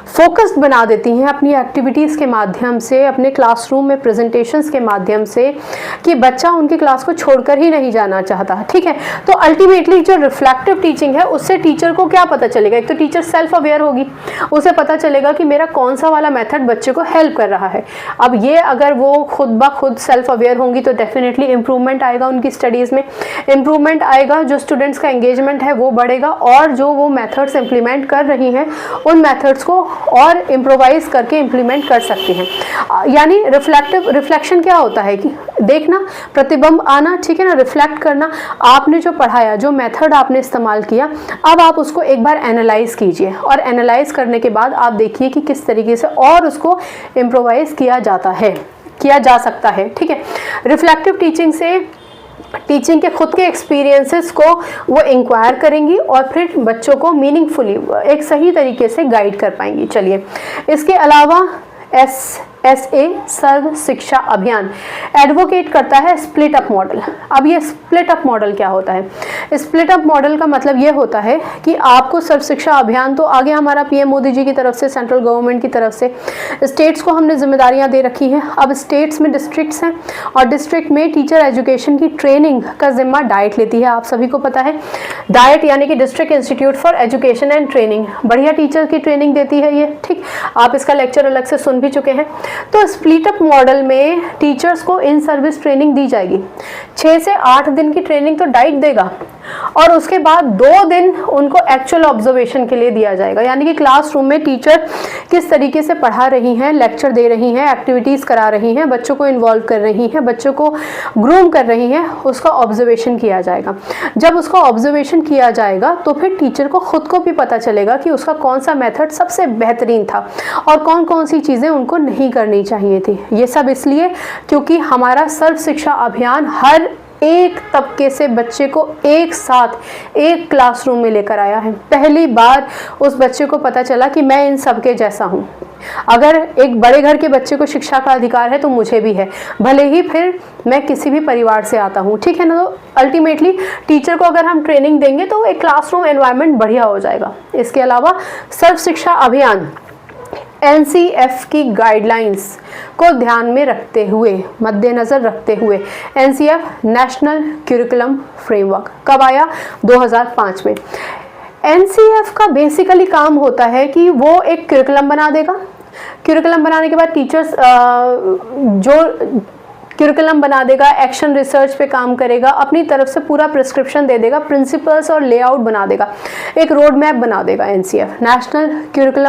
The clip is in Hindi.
फोकस्ड बना देती हैं अपनी एक्टिविटीज़ के माध्यम से, अपने क्लासरूम में प्रेजेंटेशंस के माध्यम से, कि बच्चा उनकी क्लास को छोड़कर ही नहीं जाना चाहता। ठीक है, तो अल्टीमेटली जो रिफ्लेक्टिव टीचिंग है उससे टीचर को क्या पता चलेगा? एक तो टीचर सेल्फ अवेयर होगी, उसे पता चलेगा कि मेरा कौन सा वाला मेथड बच्चे को हेल्प कर रहा है। अब ये अगर वो खुद ब खुद सेल्फ अवेयर होंगी तो डेफिनेटली इंप्रूवमेंट आएगा उनकी स्टडीज़ में, इंप्रूवमेंट आएगा, जो स्टूडेंट्स का एंगेजमेंट है वो बढ़ेगा, और जो वो मेथड्स इंप्लीमेंट कर रही हैं उन मेथड्स को और इम्प्रोवाइज करके इम्प्लीमेंट कर सकती हैं। यानी रिफ्लेक्शन क्या होता है कि देखना, प्रतिबिंब आना, ठीक है ना, रिफ्लेक्ट करना, आपने जो पढ़ाया, जो मेथड आपने इस्तेमाल किया, अब आप उसको एक बार एनालाइज कीजिए, और एनालाइज करने के बाद आप देखिए कि किस तरीके से और उसको इम्प्रोवाइज किया जा सकता है। ठीक है, रिफ्लेक्टिव टीचिंग से टीचिंग के खुद के एक्सपीरियंसेस को वो इंक्वायर करेंगी और फिर बच्चों को मीनिंगफुली एक सही तरीके से गाइड कर पाएंगी। चलिए, इसके अलावा SA सर्व शिक्षा अभियान एडवोकेट करता है स्प्लिट अप मॉडल। अब ये स्प्लिट अप मॉडल क्या होता है? स्प्लिट अप मॉडल का मतलब ये होता है कि आपको सर्व शिक्षा अभियान तो आगे हमारा PM मोदी जी की तरफ से, सेंट्रल गवर्नमेंट की तरफ से स्टेट्स को हमने जिम्मेदारियां दे रखी हैं। अब स्टेट्स में डिस्ट्रिक्ट्स हैं, और डिस्ट्रिक्ट में टीचर एजुकेशन की ट्रेनिंग का जिम्मा डाइट लेती है। आप सभी को पता है, डाइट यानी कि district institute for education and training, बढ़िया टीचर की ट्रेनिंग देती है ये। ठीक, आप इसका लेक्चर अलग से सुन भी चुके हैं। तो स्प्लिट अप मॉडल में टीचर्स को इन सर्विस ट्रेनिंग दी जाएगी। 6 से 8 दिन की ट्रेनिंग तो डाइट देगा, और उसके बाद 2 दिन उनको एक्चुअल ऑब्जर्वेशन के लिए दिया जाएगा। यानी कि क्लासरूम में टीचर किस तरीके से पढ़ा रही हैं, लेक्चर दे रही हैं, एक्टिविटीज़ करा रही हैं, बच्चों को इन्वॉल्व कर रही हैं, बच्चों को ग्रूम कर रही हैं, उसका ऑब्जर्वेशन किया जाएगा। जब उसका ऑब्जर्वेशन किया जाएगा तो फिर टीचर को खुद को भी पता चलेगा कि उसका कौन सा मेथड सबसे बेहतरीन था और कौन कौन सी चीज़ें उनको नहीं करनी चाहिए थी। ये सब इसलिए क्योंकि हमारा सर्व शिक्षा अभियान हर एक तबके से बच्चे को एक साथ एक क्लासरूम में लेकर आया है। पहली बार उस बच्चे को पता चला कि मैं इन सबके जैसा हूँ। अगर एक बड़े घर के बच्चे को शिक्षा का अधिकार है तो मुझे भी है, भले ही फिर मैं किसी भी परिवार से आता हूँ। ठीक है ना, तो अल्टीमेटली टीचर को अगर हम ट्रेनिंग देंगे तो एक क्लासरूम एनवायरनमेंट बढ़िया हो जाएगा। इसके अलावा सर्व शिक्षा अभियान NCF की गाइडलाइंस को ध्यान में रखते हुए, मद्देनज़र रखते हुए, NCF नेशनल करिकुलम फ्रेमवर्क कब आया? 2005 में। NCF का बेसिकली काम होता है कि वो एक करिकुलम बना देगा। करिकुलम बनाने के बाद टीचर्स जो करिकुलम बना देगा, एक्शन रिसर्च पे काम करेगा, अपनी तरफ से पूरा प्रिस्क्रिप्शन दे देगा, प्रिंसिपल्स और लेआउट बना देगा, एक रोड मैप बना देगा। NCF national curriculum